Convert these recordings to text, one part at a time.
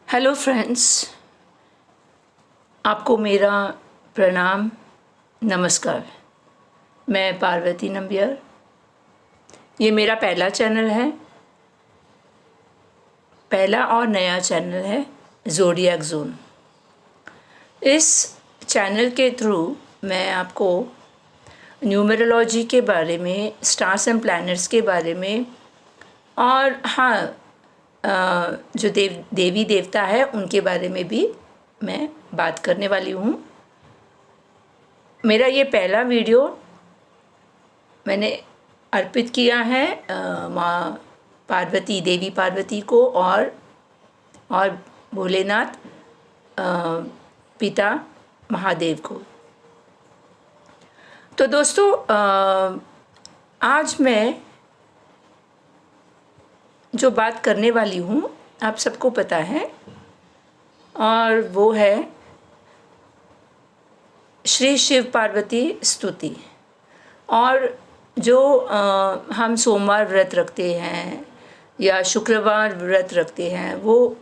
Hello friends, आपको मेरा प्रणाम, नमस्कार। मैं पार्वती नंबियार। ये मेरा पहला चैनल है, पहला और नया चैनल है ज़ोडिएक ज़ोन। इस चैनल के थ्रू मैं आपको न्यूमरोलॉजी के बारे में, स्टार्स एंड प्लैनेट्स के बारे में और जो देवी देवता है उनके बारे में भी मैं बात करने वाली हूँ। मेरा ये पहला वीडियो मैंने अर्पित किया है माँ पार्वती, देवी पार्वती को और भोलेनाथ पिता महादेव को। तो दोस्तों, आज मैं जो बात करने वाली हूँ आप सबको पता है, और वो है श्री शिव पार्वती स्तुति। और जो हम सोमवार व्रत रखते हैं या शुक्रवार व्रत रखते हैं, वो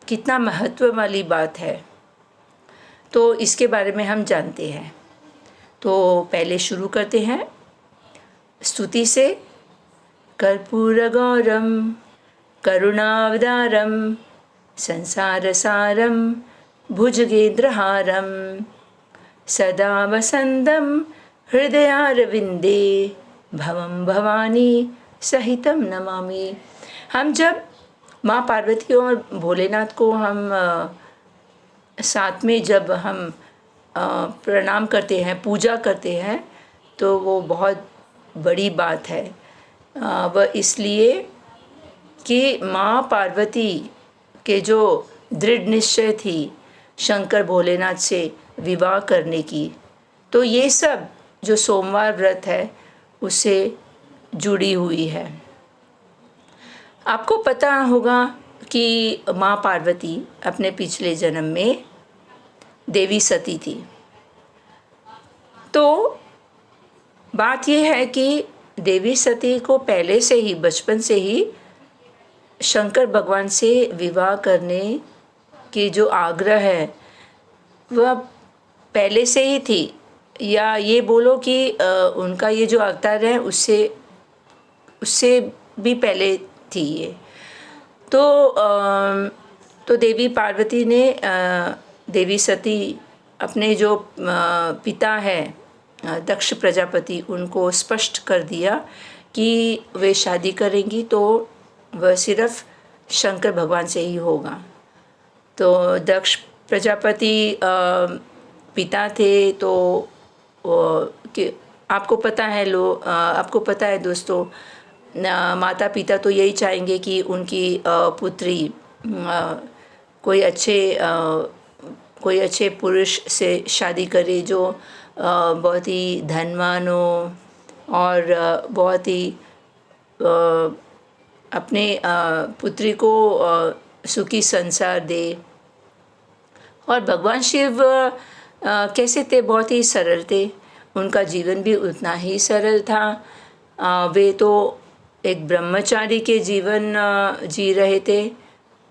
कितना महत्व वाली बात है, तो इसके बारे में हम जानते हैं। तो पहले शुरू करते हैं स्तुति से। कर्पूरगौरम करुणावतारम संसारसारम भुजगेन्द्रहारम सदा वसंतं हृदयारविंदे भवं भवानी सहितं नमामि। हम जब माँ पार्वती और भोलेनाथ को हम साथ में जब हम प्रणाम करते हैं, पूजा करते हैं, तो वो बहुत बड़ी बात है। वह इसलिए कि माँ पार्वती के जो दृढ़ निश्चय थी शंकर भोलेनाथ से विवाह करने की, तो ये सब जो सोमवार व्रत है उससे जुड़ी हुई है। आपको पता होगा कि माँ पार्वती अपने पिछले जन्म में देवी सती थी। तो बात यह है कि देवी सती को पहले से ही, बचपन से ही शंकर भगवान से विवाह करने की जो आग्रह है वह पहले से ही थी, या ये बोलो कि उनका ये जो अवतार है उससे भी पहले थी ये। तो देवी पार्वती ने देवी सती अपने जो पिता है दक्ष प्रजापति, उनको स्पष्ट कर दिया कि वे शादी करेंगी तो वह सिर्फ शंकर भगवान से ही होगा। तो दक्ष प्रजापति पिता थे, तो कि आपको पता है दोस्तों, माता पिता तो यही चाहेंगे कि उनकी पुत्री कोई अच्छे पुरुष से शादी करे जो बहुत ही धनवान हो और बहुत ही अपने पुत्री को सुखी संसार दे। और भगवान शिव कैसे थे? बहुत ही सरल थे, उनका जीवन भी उतना ही सरल था। वे तो एक ब्रह्मचारी के जीवन जी रहे थे,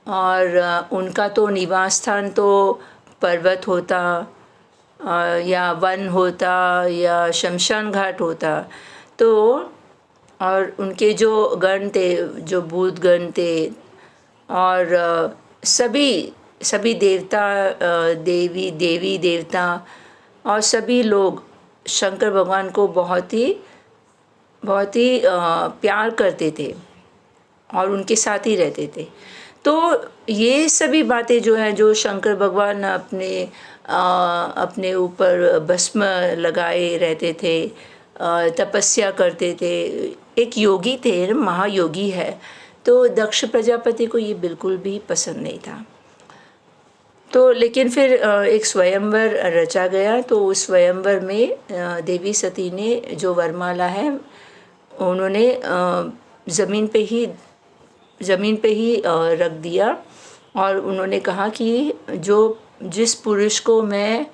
और उनका तो निवास स्थान तो पर्वत होता या वन होता या शमशान घाट होता। तो और उनके जो गण थे, जो भूत गण थे, और सभी देवता, देवी देवता और सभी लोग शंकर भगवान को बहुत ही प्यार करते थे और उनके साथ ही रहते थे। तो ये सभी बातें जो हैं, जो शंकर भगवान अपने ऊपर भस्म लगाए रहते थे, तपस्या करते थे, एक योगी थे, महायोगी है। तो दक्ष प्रजापति को ये बिल्कुल भी पसंद नहीं था। तो लेकिन फिर एक स्वयंवर रचा गया। तो उस स्वयंवर में देवी सती ने जो वरमाला है उन्होंने ज़मीन पे ही रख दिया, और उन्होंने कहा कि जिस पुरुष को मैं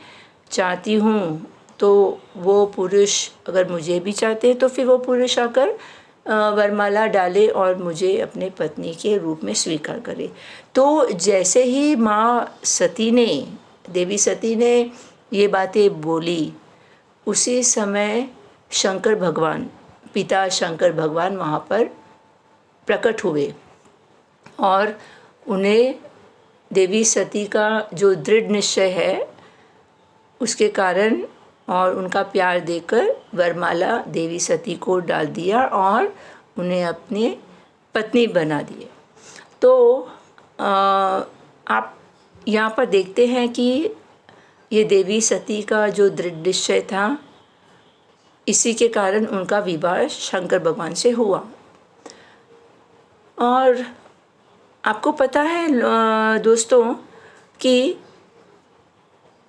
चाहती हूँ, तो वो पुरुष अगर मुझे भी चाहते हैं तो फिर वो पुरुष आकर वरमाला डाले और मुझे अपने पत्नी के रूप में स्वीकार करे। तो जैसे ही माँ सती ने, देवी सती ने ये बातें बोली, उसी समय शंकर भगवान, पिता शंकर भगवान वहाँ पर प्रकट हुए और उन्हें देवी सती का जो दृढ़ निश्चय है उसके कारण और उनका प्यार देकर वरमाला देवी सती को डाल दिया और उन्हें अपनी पत्नी बना दिए। तो आप यहाँ पर देखते हैं कि ये देवी सती का जो दृढ़ निश्चय था, इसी के कारण उनका विवाह शंकर भगवान से हुआ। और आपको पता है दोस्तों कि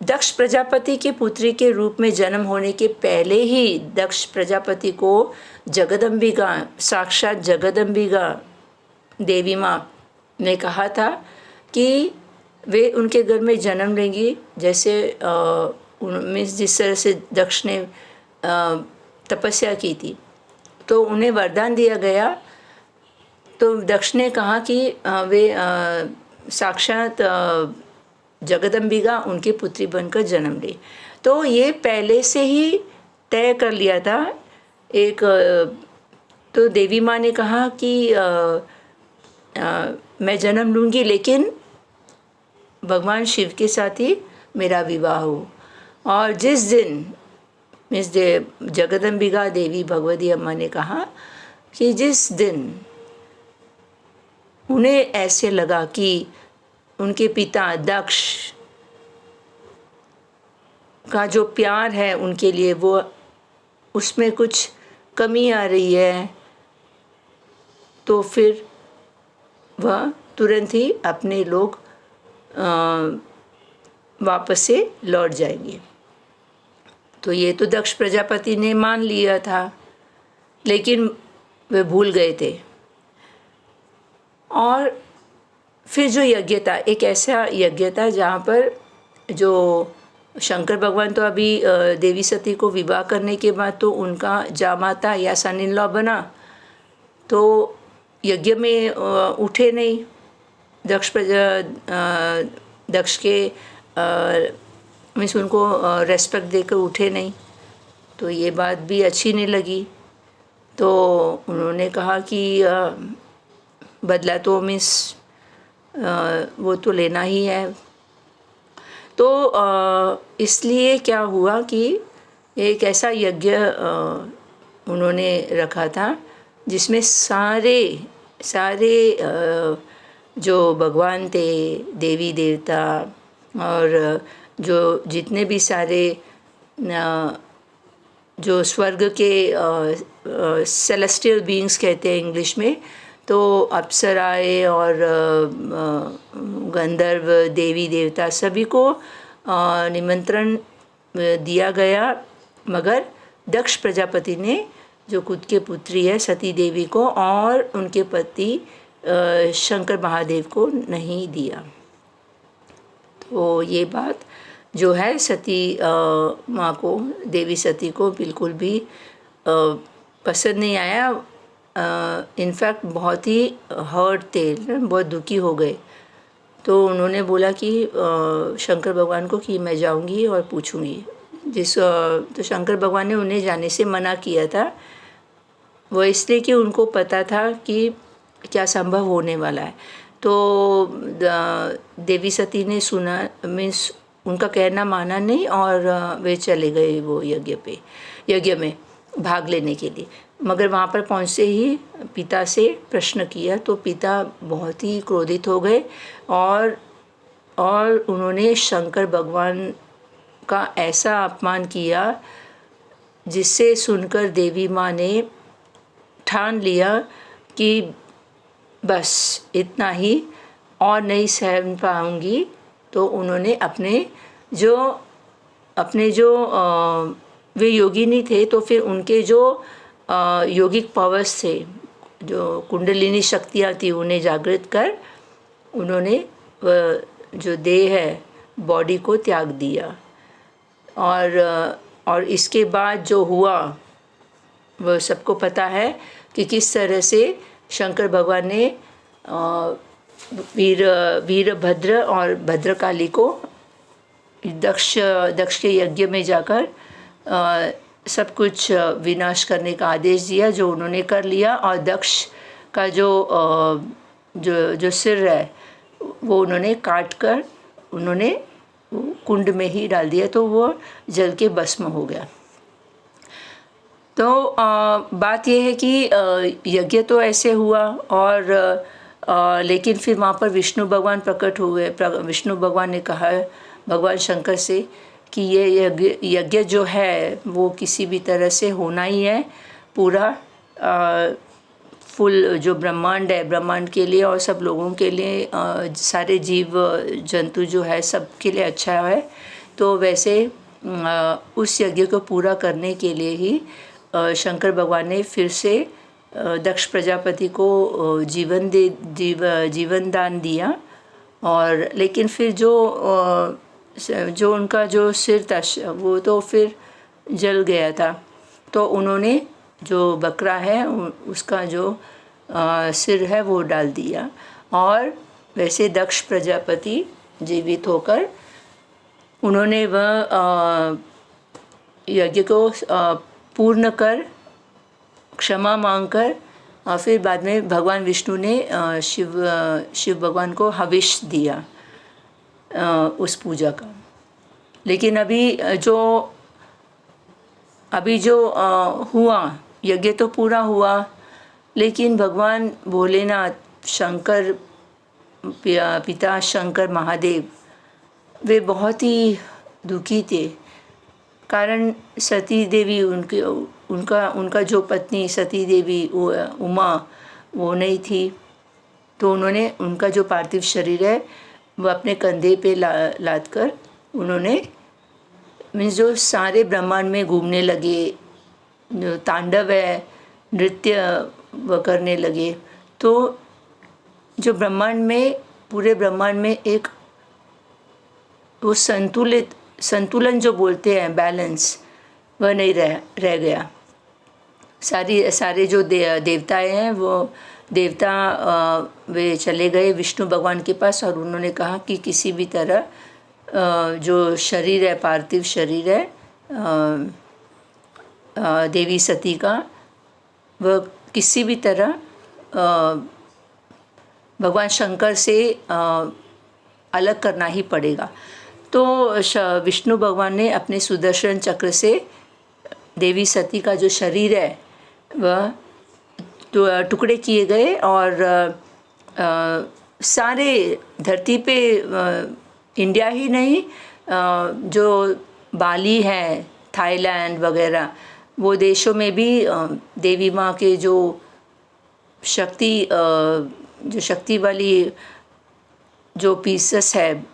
दक्ष प्रजापति की पुत्री के रूप में जन्म होने के पहले ही दक्ष प्रजापति को जगदम्बिका, साक्षात जगदम्बिका देवी माँ ने कहा था कि वे उनके घर में जन्म लेंगी। जैसे जिस तरह से दक्ष ने तपस्या की थी तो उन्हें वरदान दिया गया। तो दक्ष ने कहा कि वे साक्षात जगदम्बिका उनकी पुत्री बनकर जन्म ले। तो ये पहले से ही तय कर लिया था। एक तो देवी माँ ने कहा कि मैं जन्म लूँगी, लेकिन भगवान शिव के साथ ही मेरा विवाह हो। और जिस दिन जगदम्बिका देवी भगवती अम्मा ने कहा कि जिस दिन उन्हें ऐसे लगा कि उनके पिता दक्ष का जो प्यार है उनके लिए, वो उसमें कुछ कमी आ रही है, तो फिर वह तुरंत ही अपने लोग वापस से लौट जाएंगे। तो ये तो दक्ष प्रजापति ने मान लिया था, लेकिन वे भूल गए थे। और फिर जो यज्ञ था, एक ऐसा यज्ञ था जहाँ पर जो शंकर भगवान तो अभी देवी सती को विवाह करने के बाद तो उनका जामाता या सन इन लॉ बना, तो यज्ञ में उठे नहीं। दक्ष के मीन्स उनको रेस्पेक्ट देकर उठे नहीं, तो ये बात भी अच्छी नहीं लगी। तो उन्होंने कहा कि बदला तो मीन्स वो तो लेना ही है। तो इसलिए क्या हुआ कि एक ऐसा यज्ञ उन्होंने रखा था जिसमें सारे जो भगवान थे, देवी देवता और जो जितने भी सारे जो स्वर्ग के सेलेस्टियल बीइंग्स कहते हैं इंग्लिश में, तो अप्सराएं और गंधर्व, देवी देवता सभी को निमंत्रण दिया गया, मगर दक्ष प्रजापति ने जो खुद के पुत्री है सती देवी को और उनके पति शंकर महादेव को नहीं दिया। तो ये बात जो है सती माँ को, देवी सती को बिल्कुल भी पसंद नहीं आया। इनफैक्ट बहुत ही हर्ट थे, बहुत दुखी हो गए। तो उन्होंने बोला कि शंकर भगवान को कि मैं जाऊंगी और पूछूंगी। तो शंकर भगवान ने उन्हें जाने से मना किया था, वो इसलिए कि उनको पता था कि क्या संभव होने वाला है। तो देवी सती ने सुना, मीन्स उनका कहना माना नहीं और वे चले गए वो यज्ञ में भाग लेने के लिए। मगर वहाँ पर पहुँचते ही पिता से प्रश्न किया तो पिता बहुत ही क्रोधित हो गए और उन्होंने शंकर भगवान का ऐसा अपमान किया जिससे सुनकर देवी माँ ने ठान लिया कि बस इतना ही और नहीं सहन पाऊंगी। तो उन्होंने अपने जो वे योगिनी थे, तो फिर उनके जो योगिक पावर्स थे, जो कुंडलिनी शक्तियाँ थी, उन्हें जागृत कर उन्होंने जो देह है, बॉडी को त्याग दिया। और इसके बाद जो हुआ वो सबको पता है कि किस तरह से शंकर भगवान ने वीरभद्र और भद्रकाली को दक्ष के यज्ञ में जाकर सब कुछ विनाश करने का आदेश दिया, जो उन्होंने कर लिया। और दक्ष का जो सिर है वो उन्होंने काट कर उन्होंने कुंड में ही डाल दिया, तो वो जल के भस्म हो गया। तो बात यह है कि यज्ञ तो ऐसे हुआ, और लेकिन फिर वहाँ पर विष्णु भगवान प्रकट हुए। विष्णु भगवान ने कहा भगवान शंकर से कि ये यज्ञ जो है वो किसी भी तरह से होना ही है, पूरा फुल जो ब्रह्मांड है, ब्रह्मांड के लिए और सब लोगों के लिए, सारे जीव जंतु जो है सब के लिए अच्छा है। तो वैसे उस यज्ञ को पूरा करने के लिए ही शंकर भगवान ने फिर से दक्ष प्रजापति को जीवन दान दिया। और लेकिन फिर जो उनका जो सिर था वो तो फिर जल गया था, तो उन्होंने जो बकरा है उसका जो सिर है वो डाल दिया। और वैसे दक्ष प्रजापति जीवित होकर उन्होंने वह यज्ञ को पूर्ण कर क्षमा मांगकर और फिर बाद में भगवान विष्णु ने शिव भगवान को हविष दिया उस पूजा का। लेकिन अभी जो हुआ यज्ञ तो पूरा हुआ, लेकिन भगवान भोलेनाथ शंकर पिता शंकर महादेव वे बहुत ही दुखी थे। कारण सती देवी उनका जो पत्नी सती देवी उमा वो नहीं थी, तो उन्होंने उनका जो पार्थिव शरीर है वो अपने कंधे पे लाद कर उन्होंने जो सारे ब्रह्मांड में घूमने लगे, जो तांडव है नृत्य वो करने लगे। तो जो ब्रह्मांड में पूरे ब्रह्मांड में एक वो संतुलन जो बोलते हैं बैलेंस, वह नहीं रह गया। सारे जो देवताएं हैं वो देवता वे चले गए विष्णु भगवान के पास, और उन्होंने कहा कि किसी भी तरह जो शरीर है पार्थिव शरीर है देवी सती का, वह किसी भी तरह भगवान शंकर से अलग करना ही पड़ेगा। तो विष्णु भगवान ने अपने सुदर्शन चक्र से देवी सती का जो शरीर है वह टुकड़े किए गए, और सारे धरती पे इंडिया ही नहीं, जो बाली है थाईलैंड वगैरह वो देशों में भी देवी माँ के जो शक्ति वाली जो पीसेस है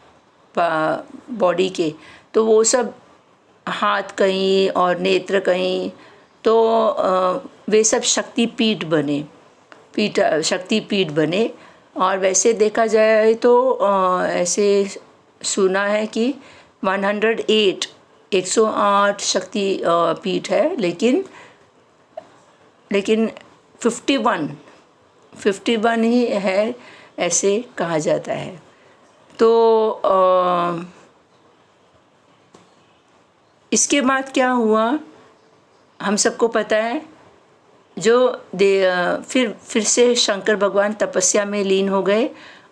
बॉडी के, तो वो सब हाथ कहीं और नेत्र कहीं, तो वे सब शक्तिपीठ बने। और वैसे देखा जाए तो ऐसे सुना है कि 108 शक्ति पीठ है, लेकिन 51 ही है ऐसे कहा जाता है। तो इसके बाद क्या हुआ हम सबको पता है। जो फिर से शंकर भगवान तपस्या में लीन हो गए,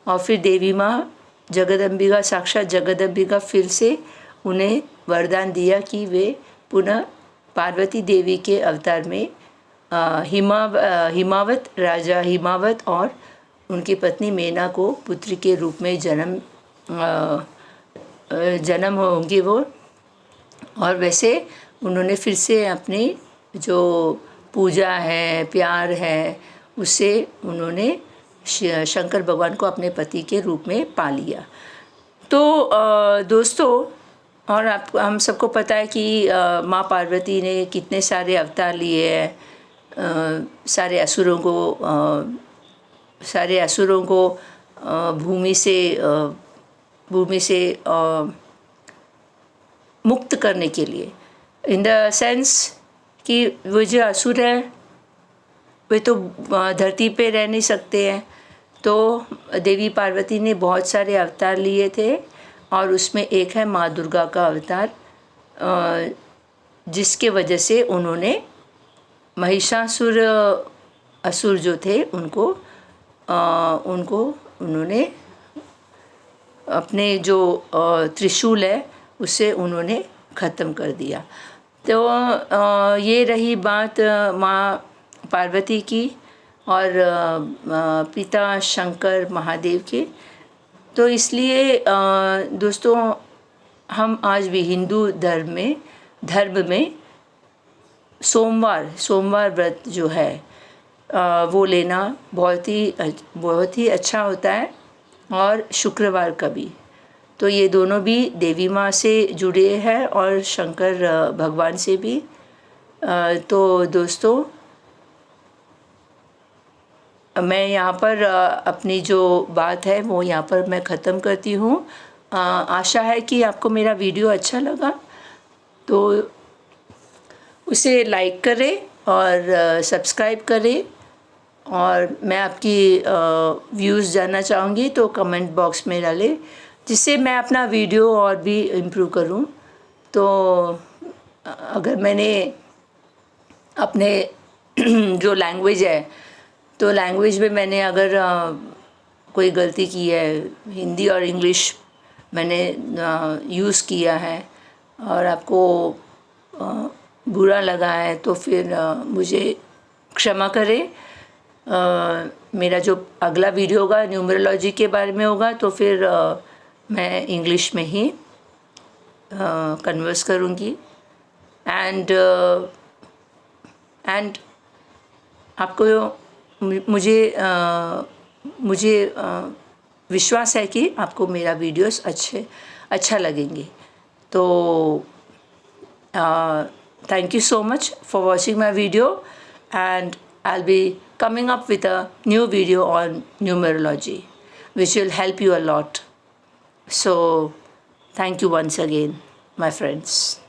और फिर देवी माँ जगदम्बिका साक्षात जगदम्बिका फिर से उन्हें वरदान दिया कि वे पुनः पार्वती देवी के अवतार में हिमावत राजा हिमावत और उनकी पत्नी मेना को पुत्री के रूप में जन्म होंगे वो। और वैसे उन्होंने फिर से अपनी जो पूजा है प्यार है उससे उन्होंने शंकर भगवान को अपने पति के रूप में पा लिया। तो दोस्तों, और हम सबको पता है कि माँ पार्वती ने कितने सारे अवतार लिए हैं, सारे असुरों को भूमि से मुक्त करने के लिए, इन द सेंस कि वो जो असुर है वे तो धरती पे रह नहीं सकते हैं, तो देवी पार्वती ने बहुत सारे अवतार लिए थे और उसमें एक है माँ दुर्गा का अवतार, जिसके वजह से उन्होंने महिषासुर असुर जो थे उनको उन्होंने अपने जो त्रिशूल है उससे उन्होंने ख़त्म कर दिया। तो ये रही बात माँ पार्वती की और पिता शंकर महादेव के। तो इसलिए दोस्तों हम आज भी हिंदू धर्म में सोमवार व्रत जो है वो लेना बहुत ही अच्छा होता है, और शुक्रवार का भी। तो ये दोनों भी देवी माँ से जुड़े हैं और शंकर भगवान से भी। तो दोस्तों मैं यहाँ पर अपनी जो बात है वो यहाँ पर मैं ख़त्म करती हूँ। आशा है कि आपको मेरा वीडियो अच्छा लगा, तो उसे लाइक करें और सब्सक्राइब करें, और मैं आपकी व्यूज़ जानना चाहूँगी तो कमेंट बॉक्स में डालें, जिससे मैं अपना वीडियो और भी इम्प्रूव करूँ। तो अगर मैंने अपने जो लैंग्वेज है, तो लैंग्वेज में मैंने अगर कोई गलती की है, हिंदी और इंग्लिश मैंने यूज़ किया है और आपको बुरा लगा है, तो फिर मुझे क्षमा करें। मेरा जो अगला वीडियो होगा न्यूमरोलॉजी के बारे में होगा, तो फिर मैं इंग्लिश में ही कन्वर्स करूँगी। एंड आपको मुझे विश्वास है कि आपको मेरा वीडियोस अच्छा लगेंगे। तो thank you so much for watching my video, and I'll be coming up with a new video on numerology which will help you a lot. So thank you once again, my friends.